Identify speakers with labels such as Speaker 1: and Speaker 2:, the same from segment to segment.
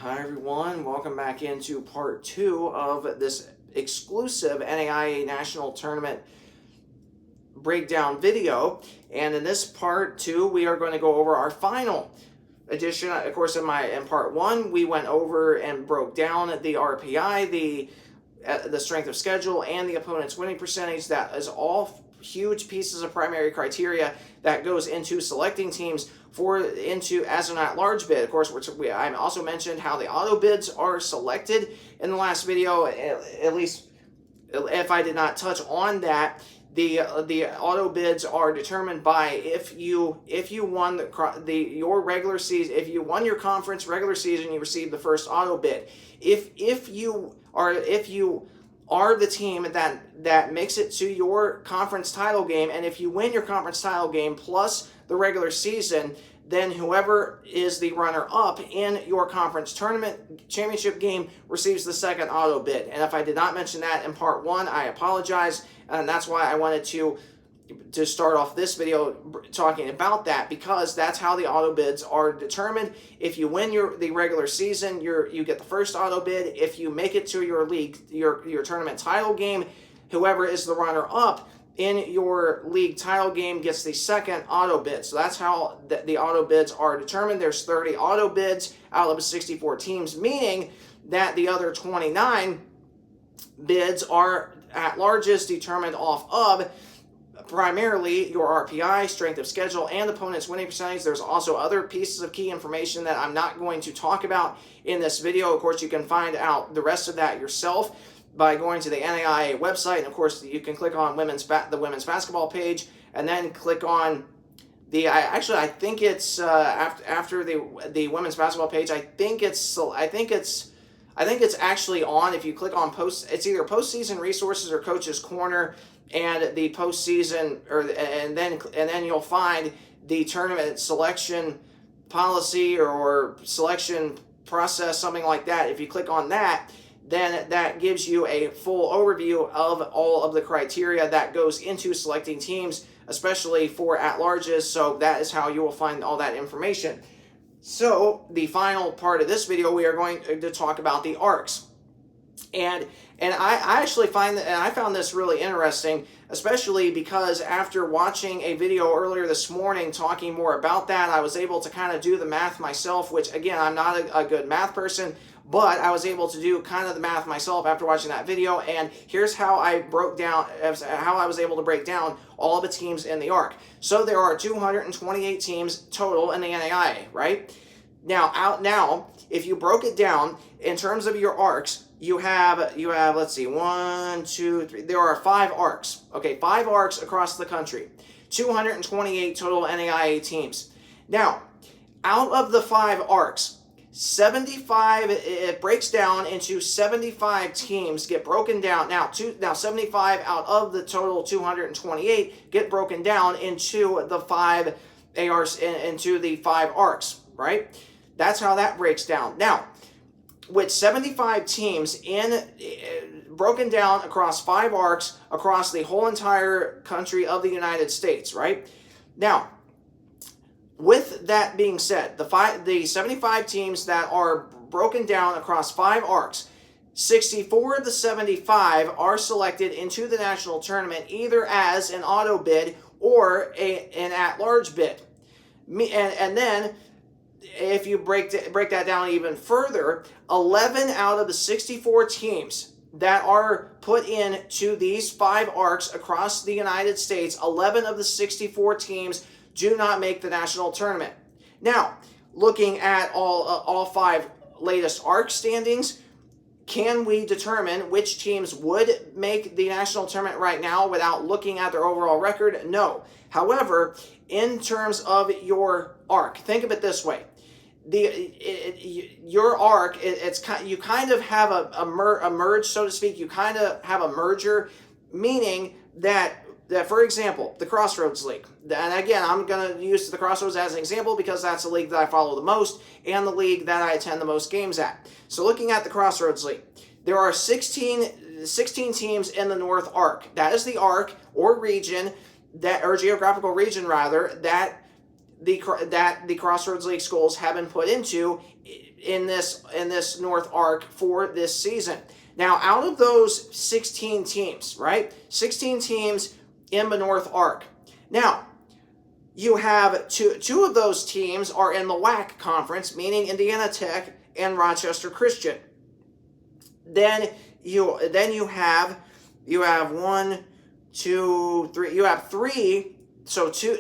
Speaker 1: Hi everyone, welcome back into part 2 of this exclusive NAIA National Tournament breakdown video. And in this part 2, we are going to go over our final edition. Of course, in part 1, we went over and broke down the RPI, the strength of schedule, and the opponent's winning percentage. That is all huge pieces of primary criteria that goes into selecting teams as an at-large bid. Of course, I also mentioned how the auto bids are selected in the last video. At least, if I did not touch on that, the auto bids are determined by if you won your regular season. If you won your conference regular season, you received the first auto bid. If you are the team that makes it to your conference title game, and if you win your conference title game plus the regular season, then whoever is the runner-up in your conference tournament championship game receives the second auto bid. And if I did not mention that in part 1, I apologize, and that's why I wanted to start off this video talking about that, because that's how the auto bids are determined. If you win the regular season, you get the first auto bid. If you make it to your tournament title game, whoever is the runner-up in your league title game gets the second auto bid. So that's how the auto bids are determined. There's 30 auto bids out of 64 teams, meaning that the other 29 bids are at largest, determined off of primarily your RPI, strength of schedule, and opponent's winning percentage. There's also other pieces of key information that I'm not going to talk about in this video. Of course, you can find out the rest of that yourself by going to the NAIA website. And of course, you can click on the women's basketball page, and then click on I think it's after the women's basketball page. I think it's actually on. If you click on it's either postseason resources or coach's corner, and the postseason, and then you'll find the tournament selection policy or selection process, something like that. If you click on that, then that gives you a full overview of all of the criteria that goes into selecting teams, especially for at-larges. So that is how you will find all that information. So the final part of this video, we are going to talk about the ARCs. And I actually found this really interesting, especially because after watching a video earlier this morning talking more about that, I was able to kind of do the math myself, which again, I'm not a good math person, but I was able to do kind of the math myself after watching that video. And here's how I was able to break down all of the teams in the ARC. So there are 228 teams total in the NAIA, right? Now, if you broke it down in terms of your ARCs, you have, let's see, 1, 2, 3, there are 5 ARCs. Okay, 5 ARCs across the country. 228 total NAIA teams. Now, out of the 5 ARCs, 75, it breaks down into 75 teams get broken down. Now 75 out of the total 228 get broken down into the 5 ARCs, into the 5 ARCs, right? That's how that breaks down. Now, with 75 teams broken down across 5 ARCs across the whole entire country of the United States, right? Now, with that being said, the 75 teams that are broken down across 5 ARCs, 64 of the 75 are selected into the national tournament either as an auto bid or an at-large bid. And then, if you break that down even further, 11 out of the 64 teams that are put into these 5 ARCs across the United States, 11 of the 64 teams do not make the national tournament. Now, looking at all 5 latest ARC standings, can we determine which teams would make the national tournament right now without looking at their overall record? No. However, in terms of your ARC, think of it this way. Your ARC, you kind of have a merge, so to speak. You kind of have a merger, meaning that for example, the Crossroads League, and again, I'm going to use the Crossroads as an example because that's the league that I follow the most and the league that I attend the most games at. So looking at the Crossroads League, there are 16 teams in the North ARC. That is the ARC or region, or geographical region rather, that the Crossroads League schools have been put into in this North Arc for this season. Now, out of those 16 teams, right? 16 teams in the North Arc. Now, you have two of those teams are in the WAC conference, meaning Indiana Tech and Rochester Christian. Then you have one, two, three. You have three. So two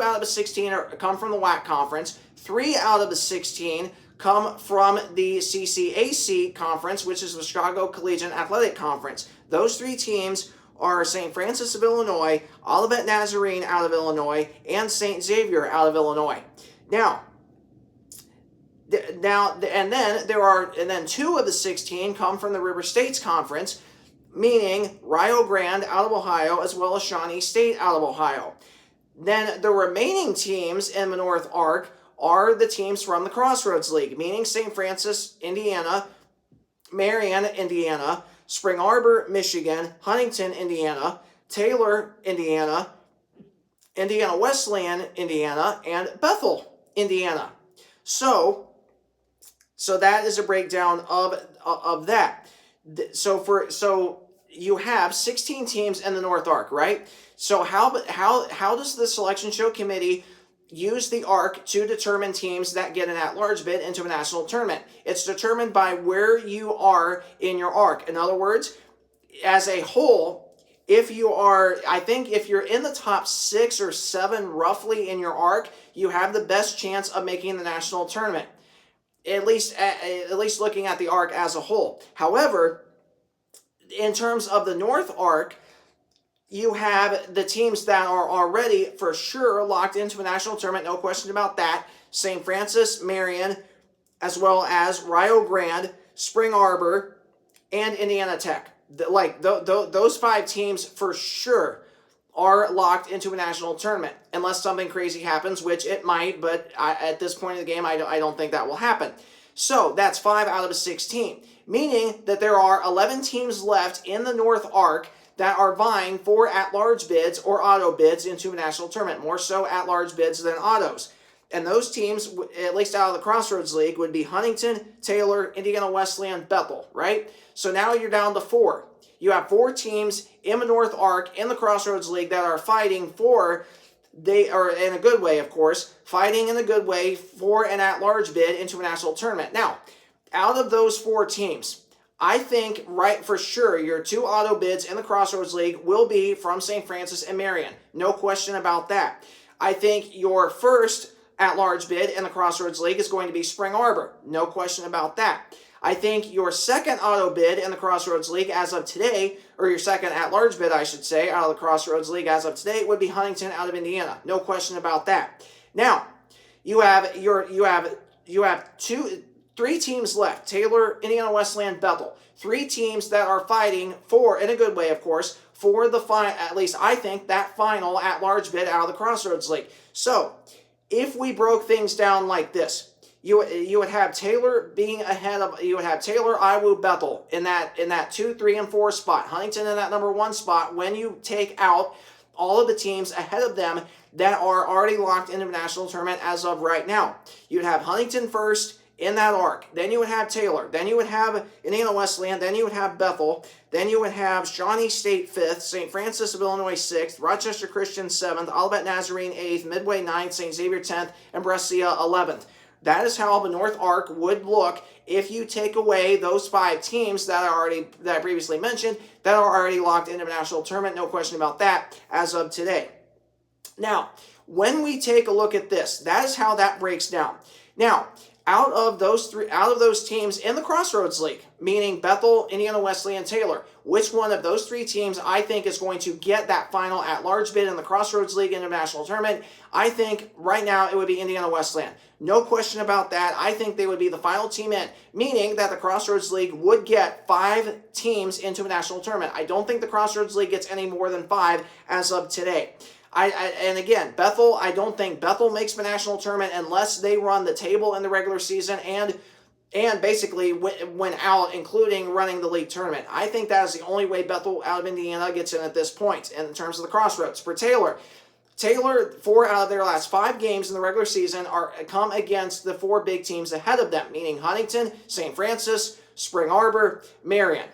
Speaker 1: out of the 16 come from the WAC conference. 3 out of the 16 come from the CCAC conference, which is the Chicago Collegiate Athletic Conference. Those 3 teams are St. Francis of Illinois, Olivet Nazarene out of Illinois, and St. Xavier out of Illinois. Now, and then 2 of the 16 come from the River States Conference, meaning Rio Grande out of Ohio, as well as Shawnee State out of Ohio. Then the remaining teams in the North Arc are the teams from the Crossroads League, meaning St. Francis, Indiana, Marion, Indiana, Spring Arbor, Michigan, Huntington, Indiana, Taylor, Indiana, Indiana Wesleyan, Indiana, and Bethel, Indiana. So that is a breakdown of that. So you have 16 teams in the North Arc, right? So how does the Selection Show Committee use the ARC to determine teams that get an at-large bid into a national tournament? It's determined by where you are in your ARC. In other words, as a whole, if you're in the top 6 or 7 roughly in your ARC, you have the best chance of making the national tournament. At least looking at the ARC as a whole. However, in terms of the North Arc, you have the teams that are already for sure locked into a national tournament, no question about that. St. Francis, Marion, as well as Rio Grande, Spring Arbor, and Indiana Tech. Those 5 teams for sure are locked into a national tournament, unless something crazy happens, which it might, but at this point in the game, I don't think that will happen. So that's 5 out of the 16, meaning that there are 11 teams left in the North Arc that are vying for at-large bids or auto bids into a national tournament, more so at-large bids than autos. And those teams, at least out of the Crossroads League, would be Huntington, Taylor, Indiana Wesleyan, Bethel, right? So now you're down to 4. You have 4 teams in the North Arc in the Crossroads League that are fighting for, in a good way, of course, fighting in a good way for an at-large bid into a national tournament. Now, out of those 4 teams, I think right for sure your 2 auto bids in the Crossroads League will be from St. Francis and Marion. No question about that. I think your first at-large bid in the Crossroads League is going to be Spring Arbor. No question about that. I think your second auto bid in the Crossroads League as of today, or your second at-large bid, I should say, out of the Crossroads League as of today, would be Huntington out of Indiana. No question about that. Now, you have 3 teams left: Taylor, Indiana Wesleyan, Bethel. 3 teams that are fighting for, in a good way, of course, for the at least I think that final at-large bid out of the Crossroads League. So, if we broke things down like this, you would have Taylor being ahead of, you would have Taylor, Iwu, Bethel in that 2, 3, and 4 spot. Huntington in that number 1 spot when you take out all of the teams ahead of them that are already locked into the national tournament as of right now. You'd have Huntington first in that arc. Then you would have Taylor. Then you would have Indiana Wesleyan. Then you would have Bethel. Then you would have Shawnee State 5th, St. Francis of Illinois 6th, Rochester Christian 7th, Olivet Nazarene 8th, Midway 9th, St. Xavier 10th, and Brescia 11th. That is how the North Arc would look if you take away those 5 teams that I previously mentioned that are already locked into the national tournament. No question about that as of today. Now, when we take a look at this, that is how that breaks down. Now, out of those teams in the Crossroads League, meaning Bethel, Indiana Wesleyan, and Taylor, which one of those 3 teams I think is going to get that final at-large bid in the Crossroads League International Tournament? I think right now it would be Indiana Wesleyan. No question about that. I think they would be the final team in, meaning that the Crossroads League would get 5 teams into a national tournament. I don't think the Crossroads League gets any more than 5 as of today. And again, Bethel, I don't think Bethel makes the national tournament unless they run the table in the regular season and basically went out, including running the league tournament. I think that is the only way Bethel out of Indiana gets in at this point in terms of the Crossroads. For Taylor, Taylor, 4 out of their last 5 games in the regular season are come against the 4 big teams ahead of them, meaning Huntington, St. Francis, Spring Arbor, Marion.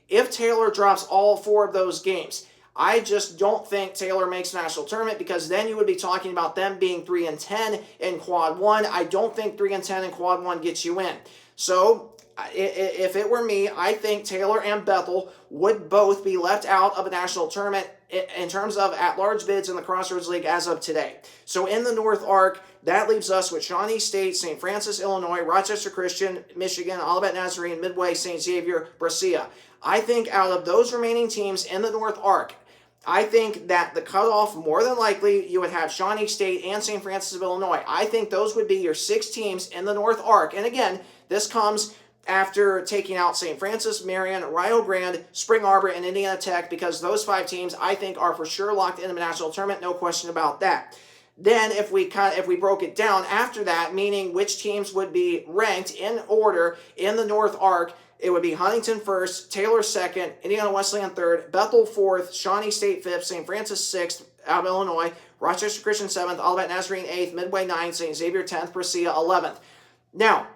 Speaker 1: If Taylor drops all 4 of those games, I just don't think Taylor makes a national tournament, because then you would be talking about them being 3-10 in Quad 1. I don't think 3-10 in Quad 1 gets you in. So if it were me, I think Taylor and Bethel would both be left out of a national tournament in terms of at-large bids in the Crossroads League as of today. So in the North Arc, that leaves us with Shawnee State, St. Francis, Illinois, Rochester Christian, Michigan, Olivet Nazarene, Midway, St. Xavier, Brescia. I think out of those remaining teams in the North Arc, I think that the cutoff, more than likely, you would have Shawnee State and St. Francis of Illinois. I think those would be your 6 teams in the North Arc. And again, this comes after taking out St. Francis, Marion, Rio Grande, Spring Arbor, and Indiana Tech, because those 5 teams I think are for sure locked into the national tournament, no question about that. Then if we broke it down after that, meaning which teams would be ranked in order in the North Arc, it would be Huntington first, Taylor second, Indiana Wesleyan third, Bethel fourth, Shawnee State fifth, St. Francis sixth out of Illinois, Rochester Christian seventh, Olivet Nazarene eighth, Midway ninth, St. Xavier 10th, Brescia 11th. Now,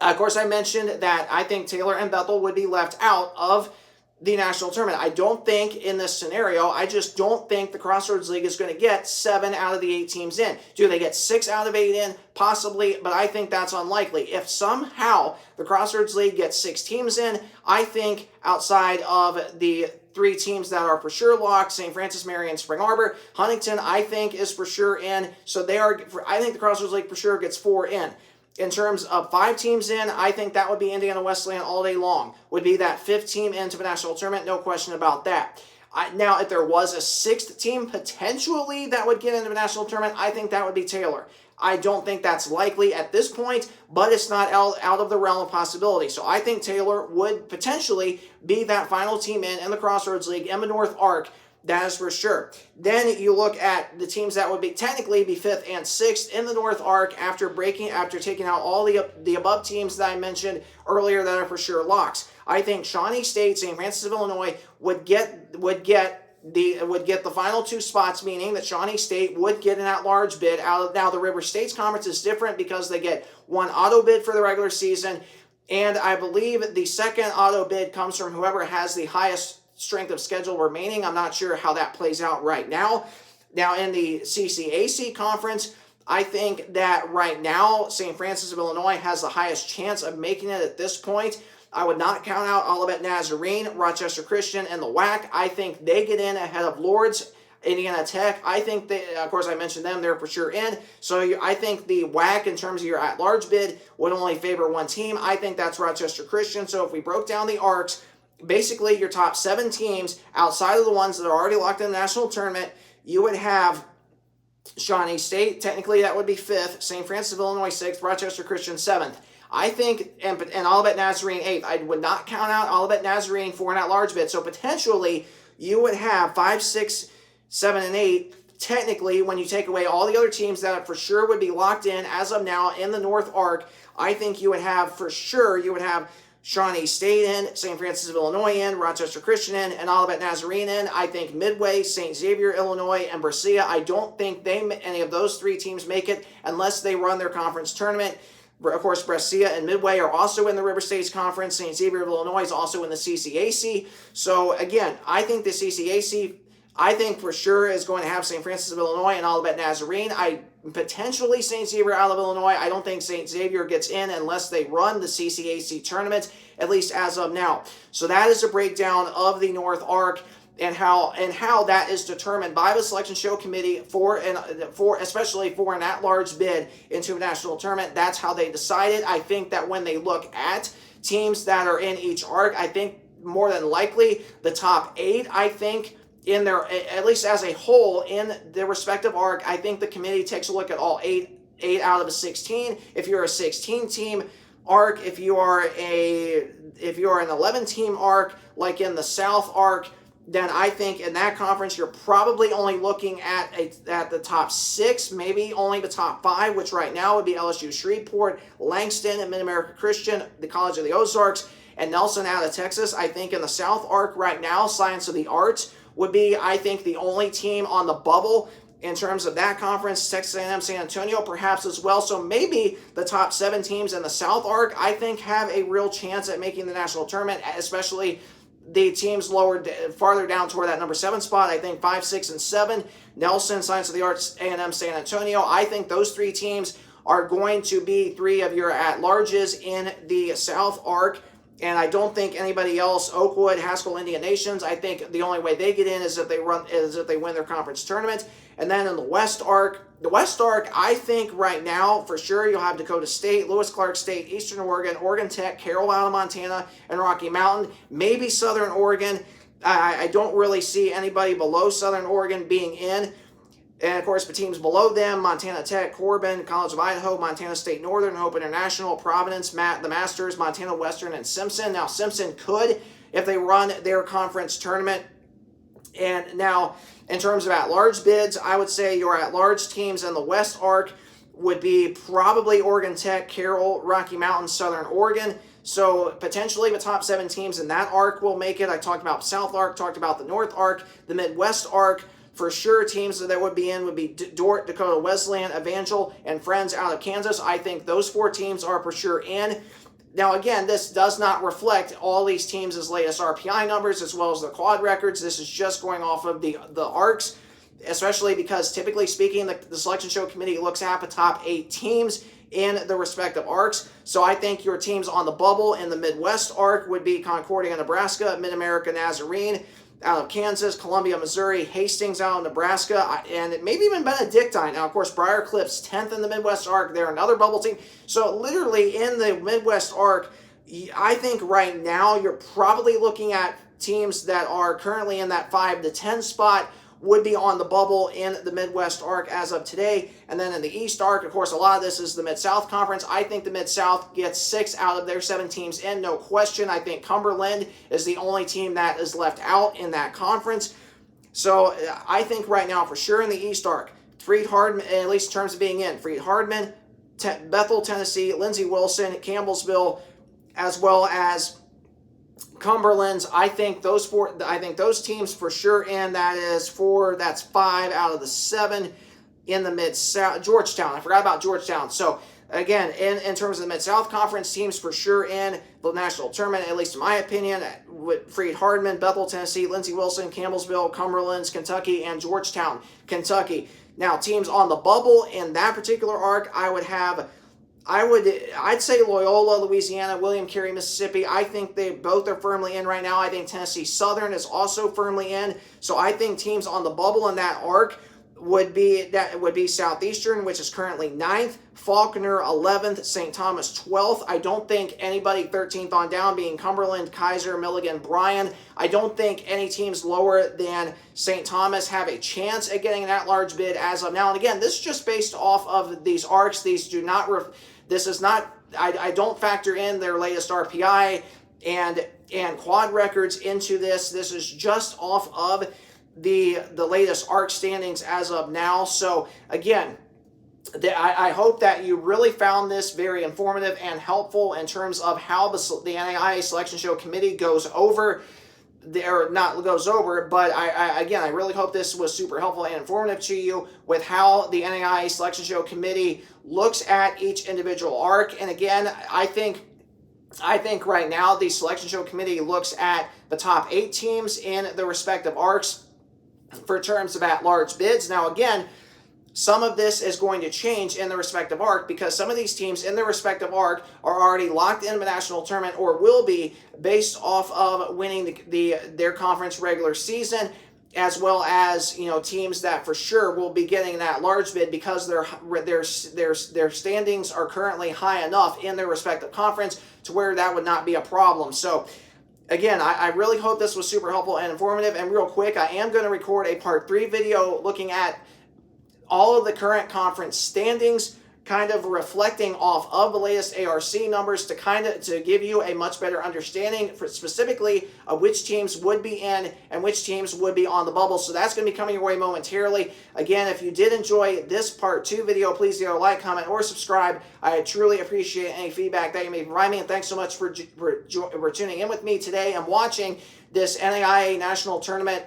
Speaker 1: of course, I mentioned that I think Taylor and Bethel would be left out of the national tournament. I don't think in this scenario, I just don't think the Crossroads League is going to get 7 out of the 8 teams in. Do they get 6 out of 8 in? Possibly, but I think that's unlikely. If somehow the Crossroads League gets 6 teams in, I think outside of the 3 teams that are for sure locked, St. Francis, Marion, Spring Arbor, Huntington, I think is for sure in. So I think the Crossroads League for sure gets 4 in. In terms of 5 teams in, I think that would be Indiana Wesleyan all day long. Would be that 5th team into the national tournament, no question about that. Now, if there was a 6th team potentially that would get into the national tournament, I think that would be Taylor. I don't think that's likely at this point, but it's not out of the realm of possibility. So I think Taylor would potentially be that final team in the Crossroads League in the North Arc. That is for sure. Then you look at the teams that would be technically be 5th and 6th in the North Arc after taking out all the above teams that I mentioned earlier that are for sure locks. I think Shawnee State, St. Francis of Illinois would get the final 2 spots, meaning that Shawnee State would get an at-large bid out of. Now the River States Conference is different because they get 1 auto bid for the regular season, and I believe the second auto bid comes from whoever has the highest strength of schedule remaining. I'm not sure how that plays out right now. Now in the CCAC conference, I think that right now St. Francis of Illinois has the highest chance of making it at this point. I would not count out Olivet Nazarene, Rochester Christian, and the WAC. I think they get in ahead of Lourdes, Indiana Tech. I think they, of course I mentioned them, they're for sure in. So I think the WAC in terms of your at-large bid would only favor 1 team. I think that's Rochester Christian. So if we broke down the arcs, basically your top 7 teams outside of the ones that are already locked in the national tournament, you would have Shawnee State, technically that would be 5th, St. Francis of Illinois 6th, Rochester Christian 7th. I think, and Olivet Nazarene 8th. I would not count out Olivet Nazarene for an at-large bid. So potentially you would have 5, 6, 7, and 8, technically, when you take away all the other teams that for sure would be locked in as of now in the North Arc. I think you would have, for sure, Shawnee State in, St. Francis of Illinois in, Rochester Christian in, and Olivet Nazarene in. I think Midway, St. Xavier, Illinois, and Brescia, I don't think any of those 3 teams make it unless they run their conference tournament. Of course, Brescia and Midway are also in the River States Conference. St. Xavier of Illinois is also in the CCAC. So again, I think the CCAC, I think for sure is going to have St. Francis of Illinois and Olivet Nazarene. Potentially St. Xavier out of Illinois. I don't think St. Xavier gets in unless they run the CCAC tournament, at least as of now. So that is a breakdown of the North Arc and how that is determined by the selection show committee especially for an at-large bid into a national tournament. That's how they decide it. I think that when they look at teams that are in each arc, I think more than likely the top 8, I think, in their, at least as a whole, in their respective arc, I think the committee takes a look at all 8 out of a 16. If you're a 16-team arc, if you are an 11-team arc, like in the South arc, then I think in that conference you're probably only looking at the top 6, maybe only the top 5, which right now would be LSU Shreveport, Langston, and Mid-America Christian, the College of the Ozarks, and Nelson out of Texas. I think in the South arc right now, Science of the Arts would be, I think, the only team on the bubble in terms of that conference. Texas A&M, San Antonio perhaps as well. So maybe the top 7 teams in the South arc, I think, have a real chance at making the national tournament, especially the teams farther down toward that number 7 spot. I think 5, 6, and 7. Nelson, Science of the Arts, A&M, San Antonio. I think those 3 teams are going to be 3 of your at-larges in the South arc. And I don't think anybody else, Oakwood, Haskell, Indian Nations, I think the only way they get in is if they win their conference tournament. And then in the West arc, I think right now, for sure, you'll have Dakota State, Lewis Clark State, Eastern Oregon, Oregon Tech, Carroll out of Montana, and Rocky Mountain. Maybe Southern Oregon. I don't really see anybody below Southern Oregon being in. And, of course, the teams below them, Montana Tech, Corbin, College of Idaho, Montana State Northern, Hope International, Providence, the Masters, Montana Western, and Simpson. Now, Simpson could, if they run their conference tournament. And now, in terms of at-large bids, I would say your at-large teams in the West arc would be probably Oregon Tech, Carroll, Rocky Mountain, Southern Oregon. So potentially the top 7 teams in that arc will make it. I talked about South arc, talked about the North arc, the Midwest arc. For sure, teams that would be in would be Dordt, Dakota Wesleyan, Evangel, and Friends out of Kansas. I think those 4 teams are for sure in. Now, again, this does not reflect all these teams' latest RPI numbers as well as the quad records. This is just going off of the arcs, especially because, typically speaking, the Selection Show Committee looks at the top 8 teams in the respective arcs. So I think your teams on the bubble in the Midwest arc would be Concordia, Nebraska, Mid-America Nazarene out of Kansas, Columbia, Missouri, Hastings out of Nebraska, and maybe even Benedictine. Now, of course, Briar Cliff's 10th in the Midwest arc. They're another bubble team. So literally in the Midwest arc, I think right now you're probably looking at teams that are currently in that 5 to 10 spot would be on the bubble in the Midwest arc as of today. And then in the East arc, of course, a lot of this is the Mid-South Conference. I think the Mid-South gets 6 out of their 7 teams in, no question. I think Cumberland is the only team that is left out in that conference. So I think right now, for sure in the East arc, Freed-Hardman, at least in terms of being in, Freed-Hardman, Bethel, Tennessee, Lindsey Wilson, Campbellsville, as well as Cumberland's. I think those teams for sure in. That's 5 out of the 7 in the Mid-South. Georgetown, I forgot about Georgetown. So again, in terms of the Mid-South Conference, teams for sure in the national tournament, at least in my opinion, with Freed-Hardman, Bethel, Tennessee, Lindsey Wilson, Campbellsville, Cumberland's, Kentucky, and Georgetown, Kentucky. Now, teams on the bubble in that particular arc, I'd say Loyola, Louisiana, William Carey, Mississippi. I think they both are firmly in right now. I think Tennessee Southern is also firmly in. So I think teams on the bubble in that arc would be Southeastern, which is currently 9th, Faulkner 11th, St. Thomas 12th. I don't think anybody 13th on down, being Cumberland, Kaiser, Milligan, Bryan. I don't think any teams lower than St. Thomas have a chance at getting an at-large bid as of now. And again, this is just based off of these arcs. I don't factor in their latest RPI and quad records into this. This is just off of the latest ARC standings as of now. So again, I hope that you really found this very informative and helpful in terms of how the NAIA Selection Show Committee goes over, but I really hope this was super helpful and informative to you with how the NAIA Selection Show Committee looks at each individual ARC. And again, I think right now the Selection Show Committee looks at the top 8 teams in the respective ARCs for terms of at-large bids. Now again, some of this is going to change in the respective ARC because some of these teams in the respective ARC are already locked in the national tournament or will be based off of winning their conference regular season, as well as teams that for sure will be getting that large bid because their standings are currently high enough in their respective conference to where that would not be a problem. So again, I really hope this was super helpful and informative. And real quick, I am going to record a part 3 video looking at all of the current conference standings, kind of reflecting off of the latest ARC numbers to give you a much better understanding for specifically of which teams would be in and which teams would be on the bubble. So that's going to be coming your way momentarily. Again, if you did enjoy this part 2 video, please either like, comment, or subscribe. I truly appreciate any feedback that you may provide me, and thanks so much for tuning in with me today and watching this NAIA National Tournament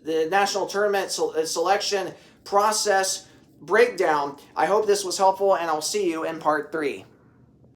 Speaker 1: the national tournament selection process breakdown. I hope this was helpful, and I'll see you in part 3.